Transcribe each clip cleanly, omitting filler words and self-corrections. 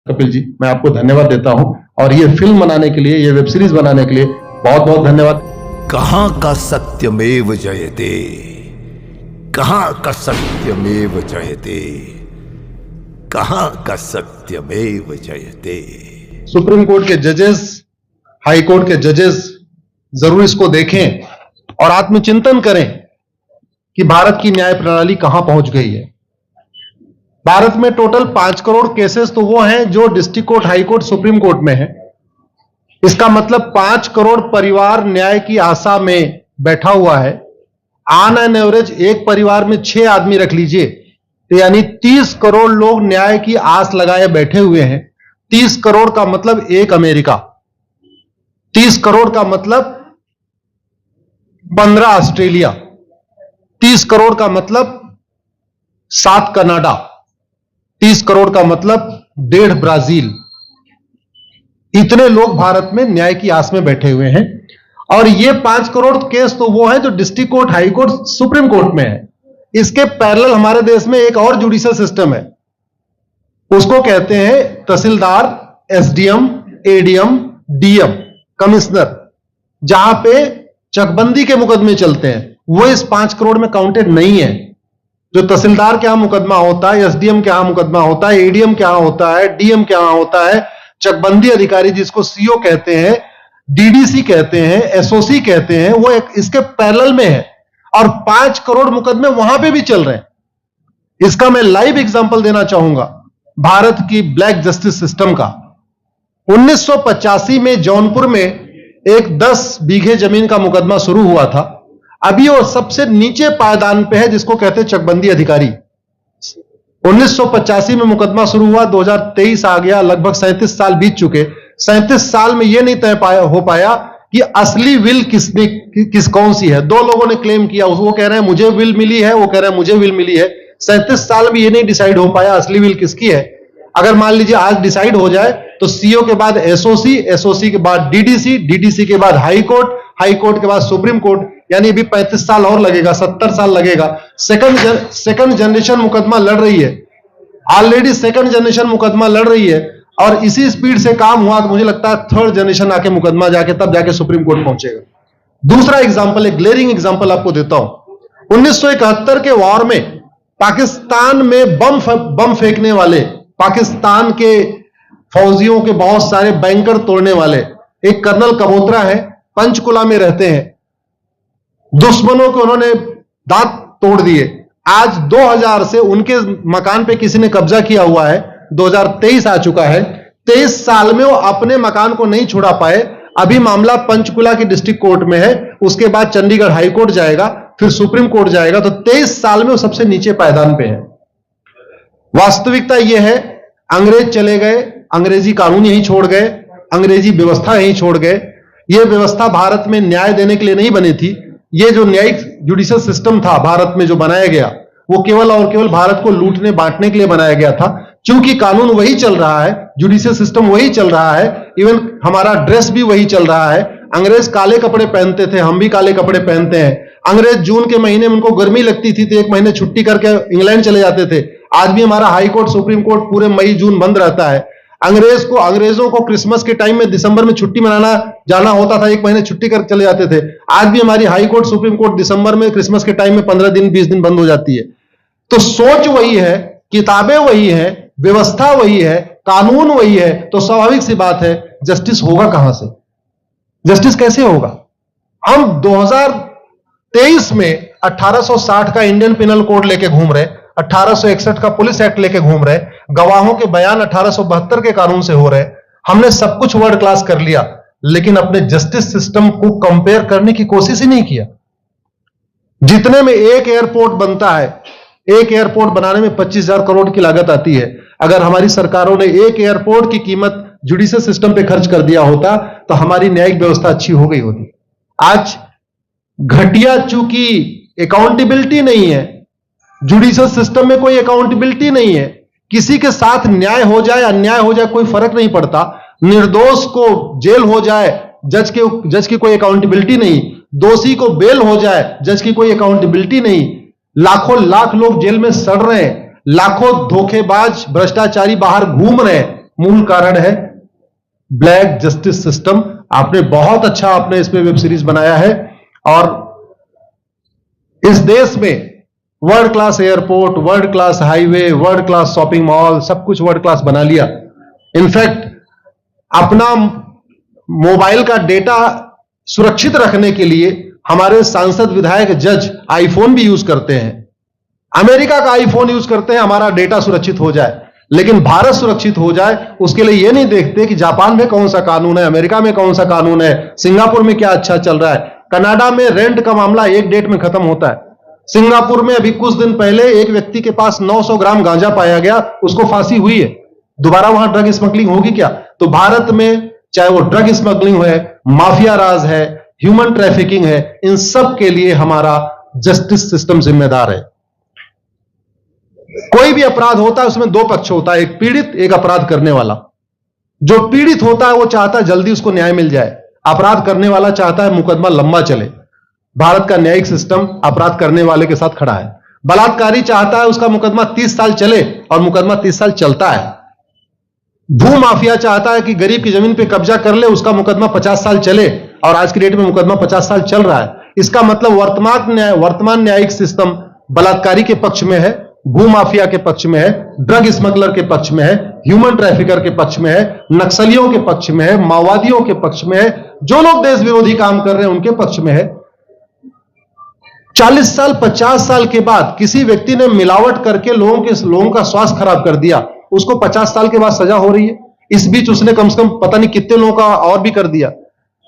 कपिल जी, मैं आपको धन्यवाद देता हूं और ये फिल्म बनाने के लिए, ये वेब सीरीज बनाने के लिए बहुत बहुत धन्यवाद। कहां का सत्यमेव जयते, कहां का सत्यमेव जयते, कहां का सत्यमेव जयते। सुप्रीम कोर्ट के जजेस, हाई कोर्ट के जजेस जरूर इसको देखें और आत्मचिंतन करें कि भारत की न्याय प्रणाली कहां पहुंच गई है। भारत में टोटल 5 करोड़ केसेस तो वो हैं जो district court, high court, supreme court में है। इसका मतलब 5 करोड़ परिवार न्याय की आशा में बैठा हुआ है। ऑन एन एवरेज एक परिवार में 6 आदमी रख लीजिए, तो यानी 30 करोड़ लोग न्याय की आस लगाए बैठे हुए हैं। 30 करोड़ का मतलब एक अमेरिका, 30 करोड़ का मतलब 15 ऑस्ट्रेलिया, 30 करोड़ का मतलब 7 कनाडा, 30 करोड़ का मतलब 1.5 ब्राजील। इतने लोग भारत में न्याय की आस में बैठे हुए हैं और ये 5 करोड़ केस तो वो है जो district court, high court, supreme court में है। इसके पैरेलल हमारे देश में एक और जुडिशियल सिस्टम है, उसको कहते हैं तहसीलदार, एसडीएम, एडीएम, डीएम, कमिश्नर, जहां पे चकबंदी के मुकदमे चलते हैं। वो इस 5 करोड़ में काउंटेड नहीं है। जो तहसीलदार के यहां मुकदमा होता है, एसडीएम के यहां मुकदमा होता है, एडीएम के यहां होता है, डीएम के यहां होता है, चकबंदी अधिकारी जिसको सीओ कहते हैं, डीडीसी कहते हैं, एसओसी कहते हैं, वो इसके पैरेलल में है और 5 करोड़ मुकदमे वहां पे भी चल रहे हैं। इसका मैं लाइव एग्जांपल देना चाहूंगा भारत की ब्लैक जस्टिस सिस्टम का। 1985 में जौनपुर में एक 10 बीघे जमीन का मुकदमा शुरू हुआ था। अभी वो सबसे नीचे पायदान पे है, जिसको कहते हैं चकबंदी अधिकारी। 1985 में मुकदमा शुरू हुआ, 2023 आ गया, लगभग 37 साल बीत चुके। 37 साल में यह नहीं तय हो पाया कि असली विल कौन सी है। 2 लोगों ने क्लेम किया, वो कह रहे हैं मुझे विल मिली है, वो कह रहे हैं मुझे विल मिली है। 37 साल में यह नहीं डिसाइड हो पाया असली विल किसकी है। अगर मान लीजिए आज डिसाइड हो जाए तो सीओ के बाद एसओसी, एसओसी के बाद डीडीसी, डीडीसी के बाद हाई कोर्ट, हाई कोर्ट के बाद सुप्रीम कोर्ट, यानी अभी 35 साल और लगेगा, 70 साल लगेगा। सेकंड जनरेशन मुकदमा लड़ रही है, ऑलरेडी सेकंड जनरेशन मुकदमा लड़ रही है और इसी स्पीड से काम हुआ तो मुझे लगता है थर्ड जनरेशन आके मुकदमा जाके तब जाके सुप्रीम कोर्ट पहुंचेगा। दूसरा एग्जांपल, एक ग्लेरिंग एग्जांपल आपको देता हूं। 1971 के वॉर में पाकिस्तान में बम फेंकने वाले, पाकिस्तान के फौजियों के बहुत सारे बैंकर तोड़ने वाले एक कर्नल कबोत्रा है, पंचकुला में रहते हैं। दुश्मनों को उन्होंने दांत तोड़ दिए। आज 2000 से उनके मकान पे किसी ने कब्जा किया हुआ है। 2023 आ चुका है, 23 साल में वो अपने मकान को नहीं छुड़ा पाए। अभी मामला पंचकुला की डिस्ट्रिक्ट कोर्ट में है, उसके बाद चंडीगढ़ हाई कोर्ट जाएगा, फिर सुप्रीम कोर्ट जाएगा। तो 23 साल में वो सबसे नीचे पायदान पे है। वास्तविकता यह है, अंग्रेज चले गए, अंग्रेजी कानून यहीं छोड़ गए, अंग्रेजी व्यवस्था यहीं छोड़ गए। यह व्यवस्था भारत में न्याय देने के लिए नहीं बनी थी। यह जो न्यायिक जुडिशियल सिस्टम था भारत में जो बनाया गया, वो केवल और केवल भारत को लूटने बांटने के लिए बनाया गया था। क्योंकि कानून वही चल रहा है, जुडिशियल सिस्टम वही चल रहा है, इवन हमारा ड्रेस भी वही चल रहा है। अंग्रेज काले कपड़े पहनते थे, हम भी काले कपड़े पहनते हैं। अंग्रेज जून के महीने में उनको गर्मी लगती थी तो 1 महीने छुट्टी करके इंग्लैंड चले जाते थे। आज भी हमारा हाई कोर्ट, सुप्रीम कोर्ट पूरे मई जून बंद रहता है। अंग्रेजों को क्रिसमस के टाइम में दिसंबर में छुट्टी मनाना जाना होता था, 1 महीने छुट्टी कर चले जाते थे। आज भी हमारी हाई कोर्ट, सुप्रीम कोर्ट दिसंबर में, क्रिसमस के टाइम में 15 दिन 20 दिन बंद हो जाती है। तो सोच वही है, किताबें वही है, व्यवस्था वही है, कानून वही है, तो स्वाभाविक सी बात है जस्टिस होगा कहां से? जस्टिस कैसे होगा? हम 2023 में 1860 का इंडियन पिनल कोड लेके घूम रहे, 1861 का पुलिस एक्ट लेके घूम रहे, गवाहों के बयान 1872 के कानून से हो रहे। हमने सब कुछ वर्ल्ड क्लास कर लिया, लेकिन अपने जस्टिस सिस्टम को कंपेयर करने की कोशिश ही नहीं किया। जितने में एक एयरपोर्ट बनता है, एक एयरपोर्ट बनाने में 25,000 करोड़ की लागत आती है। अगर हमारी सरकारों ने एक एयरपोर्ट की कीमत जुडिशियल सिस्टम पे खर्च कर दिया होता तो हमारी न्यायिक व्यवस्था अच्छी हो गई होती। आज घटिया, चूंकि अकाउंटेबिलिटी नहीं है, जुडिशियल सिस्टम में कोई अकाउंटेबिलिटी नहीं है। किसी के साथ न्याय हो जाए, अन्याय हो जाए, कोई फर्क नहीं पड़ता। निर्दोष को जेल हो जाए, जज की कोई अकाउंटेबिलिटी नहीं। दोषी को बेल हो जाए, जज की कोई अकाउंटेबिलिटी नहीं। लाखों लाख लोग जेल में सड़ रहे हैं, लाखों धोखेबाज भ्रष्टाचारी बाहर घूम रहे हैं, मूल कारण है ब्लैक जस्टिस सिस्टम। आपने बहुत अच्छा आपने इस पे वेब सीरीज बनाया है और इस देश में world class airport, world class highway, world class shopping mall, सब कुछ वर्ल्ड क्लास बना लिया। इनफैक्ट अपना मोबाइल का डेटा सुरक्षित रखने के लिए हमारे सांसद, विधायक, जज आईफोन भी यूज करते हैं। अमेरिका का आईफोन यूज करते हैं हमारा डेटा सुरक्षित हो जाए, लेकिन भारत सुरक्षित हो जाए उसके लिए यह नहीं देखते कि जापान में कौन सा कानून है, अमेरिका में कौन सा कानून है, सिंगापुर में क्या अच्छा चल रहा है। कनाडा में रेंट का मामला एक डेट में खत्म होता है। सिंगापुर में अभी कुछ दिन पहले एक व्यक्ति के पास 900 ग्राम गांजा पाया गया, उसको फांसी हुई है। दोबारा वहां ड्रग स्मगलिंग होगी क्या? तो भारत में चाहे वो ड्रग स्मगलिंग है, माफिया राज है, ह्यूमन ट्रैफिकिंग है, इन सब के लिए हमारा जस्टिस सिस्टम जिम्मेदार है। कोई भी अपराध होता है उसमें दो पक्ष होता है, एक पीड़ित, एक अपराध करने वाला। जो पीड़ित होता है वो चाहता है जल्दी उसको न्याय मिल जाए, अपराध करने वाला चाहता है मुकदमा लंबा चले। भारत का न्यायिक सिस्टम अपराध करने वाले के साथ खड़ा है। बलात्कारी चाहता है उसका मुकदमा 30 साल चले और मुकदमा 30 साल चलता है। भू माफिया चाहता है कि गरीब की जमीन पे कब्जा कर ले, उसका मुकदमा 50 साल चले और आज की डेट में मुकदमा 50 साल चल रहा है। इसका मतलब वर्तमान न्यायिक सिस्टम बलात्कारी के पक्ष में है, भू माफिया के पक्ष में है, ड्रग स्मगलर के पक्ष में है, ह्यूमन ट्रैफिकर के पक्ष में है, नक्सलियों के पक्ष में है, माओवादियों के पक्ष में है, जो लोग देश विरोधी काम कर रहे हैं उनके पक्ष में है। 40 साल 50 साल के बाद किसी व्यक्ति ने मिलावट करके लोगों का स्वास्थ्य खराब कर दिया, उसको 50 साल के बाद सजा हो रही है। इस बीच उसने कम से कम पता नहीं कितने लोगों का और भी कर दिया।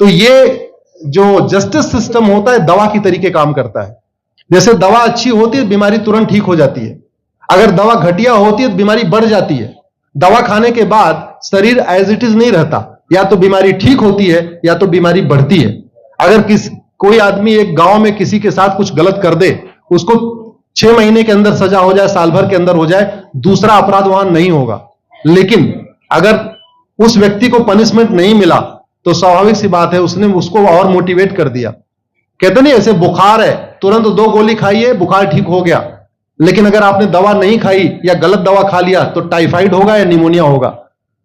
तो ये जो जस्टिस सिस्टम होता है दवा की तरीके काम करता है। जैसे दवा अच्छी होती है बीमारी तुरंत ठीक हो जाती है, अगर दवा घटिया होती है तो बीमारी बढ़ जाती है। दवा खाने के बाद शरीर एज इट इज नहीं रहता, या तो बीमारी ठीक होती है या तो बीमारी बढ़ती है। अगर कोई आदमी एक गांव में किसी के साथ कुछ गलत कर दे, उसको 6 महीने के अंदर सजा हो जाए, साल भर के अंदर हो जाए, दूसरा अपराध वहां नहीं होगा। लेकिन अगर उस व्यक्ति को पनिशमेंट नहीं मिला तो स्वाभाविक सी बात है उसने उसको और मोटिवेट कर दिया। कहते नहीं ऐसे बुखार है, तुरंत 2 गोली खाइए बुखार ठीक हो गया, लेकिन अगर आपने दवा नहीं खाई या गलत दवा खा लिया तो टाइफाइड होगा या निमोनिया होगा।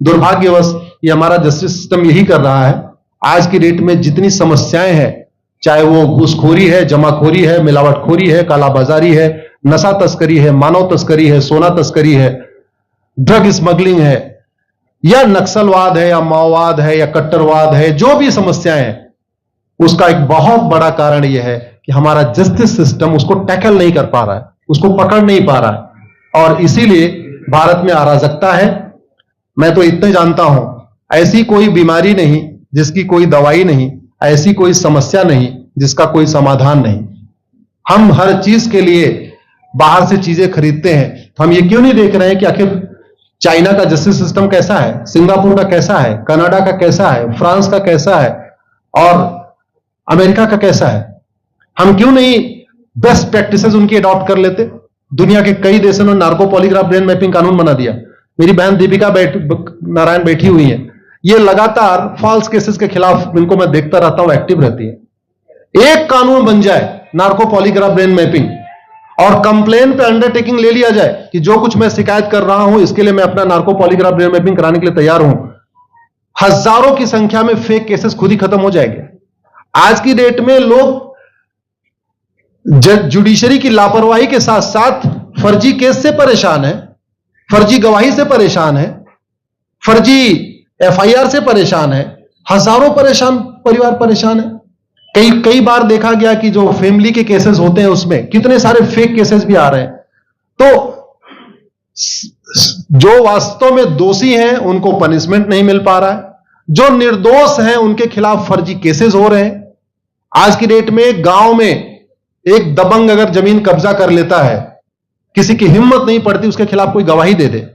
दुर्भाग्यवश ये हमारा जस्टिस सिस्टम यही कर रहा है। आज की डेट में जितनी समस्याएं हैं, चाहे वो घूसखोरी है, जमाखोरी है, मिलावटखोरी है, कालाबाजारी है, नशा तस्करी है, मानव तस्करी है, सोना तस्करी है, ड्रग स्मगलिंग है, या नक्सलवाद है, या माओवाद है, या कट्टरवाद है, जो भी समस्याएं हैं, उसका एक बहुत बड़ा कारण यह है कि हमारा जस्टिस सिस्टम उसको टैकल नहीं कर पा रहा है, उसको पकड़ नहीं पा रहा है, और इसीलिए भारत में अराजकता है। मैं तो इतने जानता हूं, ऐसी कोई बीमारी नहीं जिसकी कोई दवाई नहीं, ऐसी कोई समस्या नहीं जिसका कोई समाधान नहीं। हम हर चीज के लिए बाहर से चीजें खरीदते हैं, तो हम ये क्यों नहीं देख रहे हैं कि आखिर चाइना का जस्टिस सिस्टम कैसा है, सिंगापुर का कैसा है, कनाडा का कैसा है, फ्रांस का कैसा है और अमेरिका का कैसा है। हम क्यों नहीं बेस्ट प्रैक्टिसेस उनकी अडॉप्ट कर लेते। दुनिया के कई देशों ने नार्को पॉलीग्राफ ब्रेन मैपिंग कानून बना दिया। मेरी बहन दीपिका नारायण बैठी हुई है, ये लगातार फॉल्स केसेस के खिलाफ, इनको मैं देखता रहता हूं, एक्टिव रहती है। एक कानून बन जाए नार्को पॉलीग्राफ ब्रेन मैपिंग और कंप्लेन पे अंडरटेकिंग ले लिया जाए कि जो कुछ मैं शिकायत कर रहा हूं इसके लिए मैं अपना नार्को पॉलीग्राफ ब्रेन मैपिंग कराने के लिए तैयार हूं, हजारों की संख्या में फेक केसेस खुद ही खत्म हो जाएंगे। आज की डेट में लोग जुडिशरी की लापरवाही के साथ साथ फर्जी केस से परेशान है, फर्जी गवाही से परेशान है, फर्जी एफआईआर से परेशान है, हजारों परिवार परेशान है। कई बार देखा गया कि जो फैमिली के केसेस होते हैं उसमें कितने सारे फेक केसेस भी आ रहे हैं। तो जो वास्तव में दोषी हैं उनको पनिशमेंट नहीं मिल पा रहा है, जो निर्दोष हैं उनके खिलाफ फर्जी केसेस हो रहे हैं। आज की डेट में गांव में एक दबंग अगर जमीन कब्जा कर लेता है, किसी की हिम्मत नहीं पड़ती उसके खिलाफ कोई गवाही दे दे।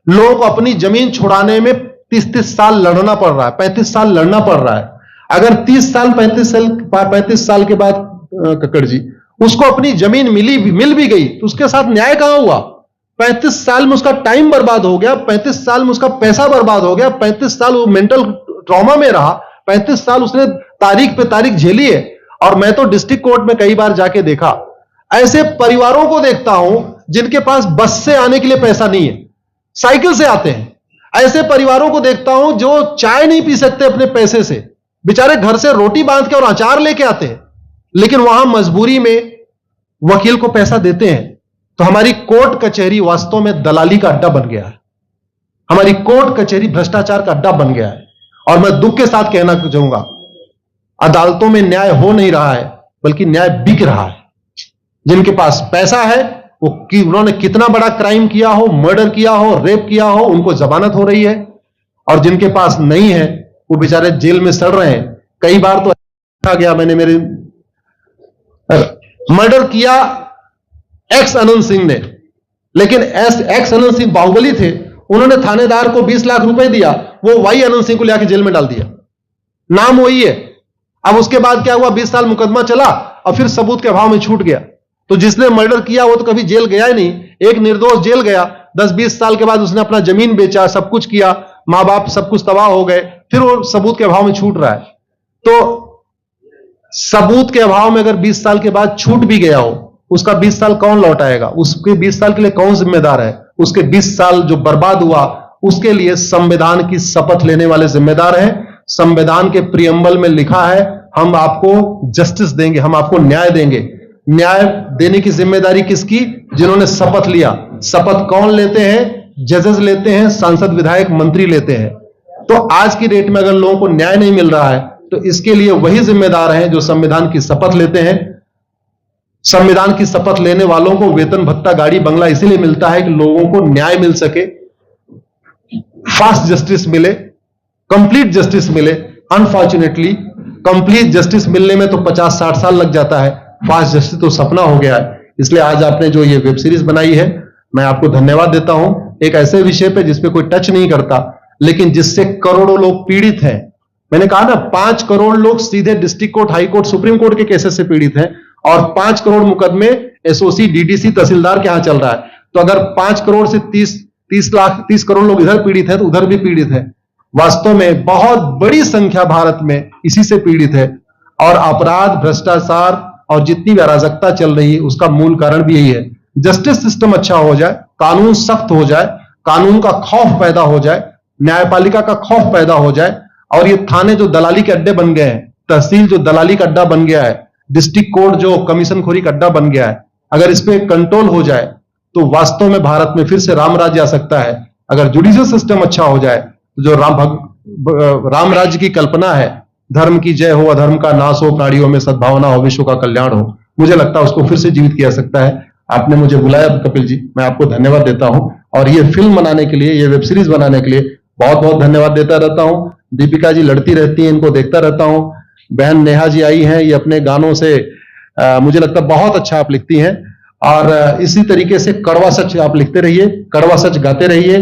लोगों को अपनी जमीन छुड़ाने में 30-30 साल लड़ना पड़ रहा है, 35 साल लड़ना पड़ रहा है। अगर 30 साल 35 साल के बाद कक्कड़ जी उसको अपनी जमीन मिल भी गई तो उसके साथ न्याय कहां हुआ? 35 साल में उसका टाइम बर्बाद हो गया, 35 साल में उसका पैसा बर्बाद हो गया, 35 साल वो मेंटल ट्रॉमा में रहा, 35 साल उसने तारीख पे तारीख झेली है। और मैं तो डिस्ट्रिक्ट कोर्ट में कई बार जाके देखा, ऐसे परिवारों को देखता हूं जिनके पास बस से आने के लिए पैसा नहीं है, साइकिल से आते हैं। ऐसे परिवारों को देखता हूं जो चाय नहीं पी सकते अपने पैसे से, बेचारे घर से रोटी बांध के और अचार लेके आते हैं, लेकिन वहां मजबूरी में वकील को पैसा देते हैं। तो हमारी कोर्ट कचहरी वास्तव में दलाली का अड्डा बन गया है। हमारी कोर्ट कचहरी भ्रष्टाचार का अड्डा बन गया है। और मैं दुख के साथ कहना चाहूंगा, अदालतों में न्याय हो नहीं रहा है, बल्कि न्याय बिक रहा है। जिनके पास पैसा है, वो उन्होंने कितना बड़ा क्राइम किया हो, मर्डर किया हो, रेप किया हो, उनको जमानत हो रही है, और जिनके पास नहीं है वो बेचारे जेल में सड़ रहे हैं। कई बार तो देखा गया, मैंने मेरे मर्डर किया एक्स अनंत सिंह ने, लेकिन एक्स अनंत सिंह बाहुबली थे, उन्होंने थानेदार को 20 लाख रुपए दिया, वो वाई अनंत सिंह को लेकर जेल में डाल दिया, नाम वही है। अब उसके बाद क्या हुआ, 20 साल मुकदमा चला और फिर सबूत के अभाव में छूट गया। तो जिसने मर्डर किया वो तो कभी जेल गया ही नहीं, एक निर्दोष जेल गया, 10-20 साल के बाद उसने अपना जमीन बेचा, सब कुछ किया, मां बाप सब कुछ तबाह हो गए, फिर वो सबूत के अभाव में छूट रहा है। तो सबूत के अभाव में अगर 20 साल के बाद छूट भी गया हो, उसका 20 साल कौन लौटाएगा? उसके 20 साल के लिए कौन जिम्मेदार है? उसके 20 साल जो बर्बाद हुआ, उसके लिए संविधान की शपथ लेने वाले जिम्मेदार हैं। संविधान के प्रियम्बल में लिखा है, हम आपको जस्टिस देंगे, हम आपको न्याय देंगे। न्याय देने की जिम्मेदारी किसकी? जिन्होंने शपथ लिया। शपथ कौन लेते हैं? जजेस लेते हैं, सांसद, विधायक, मंत्री लेते हैं। तो आज की डेट में अगर लोगों को न्याय नहीं मिल रहा है, तो इसके लिए वही जिम्मेदार हैं जो संविधान की शपथ लेते हैं। संविधान की शपथ लेने वालों को वेतन, भत्ता, गाड़ी, बंगला इसीलिए मिलता है कि लोगों को न्याय मिल सके, फास्ट जस्टिस मिले, कंप्लीट जस्टिस मिले। अनफॉर्चुनेटली कंप्लीट जस्टिस मिलने में तो 50-60 साल लग जाता है, फास्ट जस्टिस तो सपना हो गया है। इसलिए आज आपने जो ये वेब सीरीज बनाई है, मैं आपको धन्यवाद देता हूं। एक ऐसे विषय पे जिसपे कोई टच नहीं करता, लेकिन जिससे करोड़ों लोग पीड़ित हैं। मैंने कहा ना, 5 करोड़ लोग सीधे district court, high court, supreme court के केसेस से पीड़ित हैं, और 5 करोड़ मुकदमे एसओसी, डीडीसी, तहसीलदार के यहां चल रहा है। तो अगर 5 करोड़ से 30 करोड़ लोग इधर पीड़ित हैं, तो उधर भी पीड़ित है। वास्तव में बहुत बड़ी संख्या भारत में इसी से पीड़ित है। और अपराध, भ्रष्टाचार और जितनी भी अराजकता चल रही है, उसका मूल कारण भी यही है। जस्टिस सिस्टम अच्छा हो जाए, कानून सख्त हो जाए, कानून का खौफ पैदा हो जाए, न्यायपालिका का खौफ पैदा हो जाए, और ये थाने जो दलाली के अड्डे बन गए हैं, तहसील जो दलाली का अड्डा बन गया है, डिस्ट्रिक्ट कोर्ट जो कमीशन खोरी का अड्डा बन गया है, अगर इस पे कंट्रोल हो जाए तो वास्तव में भारत में फिर से राम राज्य आ सकता है। अगर जुडिशियल सिस्टम अच्छा हो जाए, तो जो राम राज्य की कल्पना है, धर्म की जय हो, अधर्म का नाश हो, प्राणियों में सद्भावना हो, विश्व का कल्याण हो, मुझे लगता है उसको फिर से जीवित किया सकता है। आपने मुझे बुलाया कपिल जी, मैं आपको धन्यवाद देता हूं। और ये फिल्म बनाने के लिए, ये वेब सीरीज बनाने के लिए बहुत बहुत धन्यवाद देता रहता हूं। दीपिका जी लड़ती रहती हैं, इनको देखता रहता हूं। बहन नेहा जी आई हैं, ये अपने गानों से मुझे लगता है बहुत अच्छा आप लिखती हैं, और इसी तरीके से कड़वा सच आप लिखते रहिए, कड़वा सच गाते रहिए।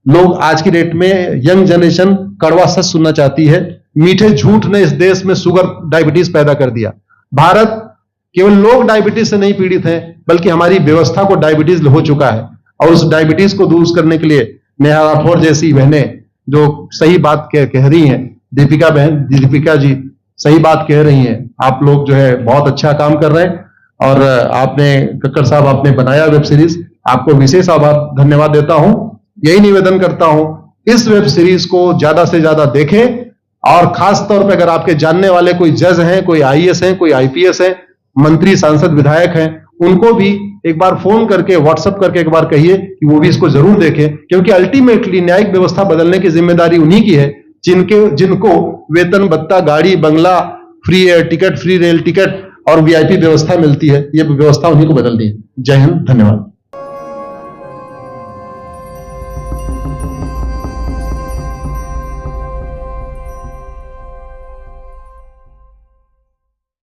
लोग आज की डेट में, यंग जनरेशन कड़वा सच सुनना चाहती है। मीठे झूठ ने इस देश में शुगर, डायबिटीज पैदा कर दिया। भारत केवल लोग डायबिटीज से नहीं पीड़ित हैं, बल्कि हमारी व्यवस्था को डायबिटीज हो चुका है। और उस डायबिटीज को दूर करने के लिए नेहा राठौर जैसी बहनें जो सही बात कह रही हैं, दीपिका जी सही बात कह रही हैं, आप लोग जो है बहुत अच्छा काम कर रहे हैं। और आपने, कक्कड़ साहब, आपने बनाया वेब सीरीज, आपको विशेष आभार, धन्यवाद देता हूं। यही निवेदन करता हूं, इस वेब सीरीज को ज्यादा से ज्यादा देखें, और खास तौर पे अगर आपके जानने वाले कोई जज हैं, कोई आईएएस हैं, कोई आईपीएस हैं, मंत्री, सांसद, विधायक हैं, उनको भी एक बार फोन करके, व्हाट्सएप करके एक बार कहिए कि वो भी इसको जरूर देखें। क्योंकि अल्टीमेटली न्यायिक व्यवस्था बदलने की जिम्मेदारी उन्हीं की है जिनको वेतन, भत्ता, गाड़ी, बंगला, free air ticket, free rail ticket और वीआईपी व्यवस्था मिलती है। ये व्यवस्था उन्हीं को बदलनी है। जय हिंद, धन्यवाद।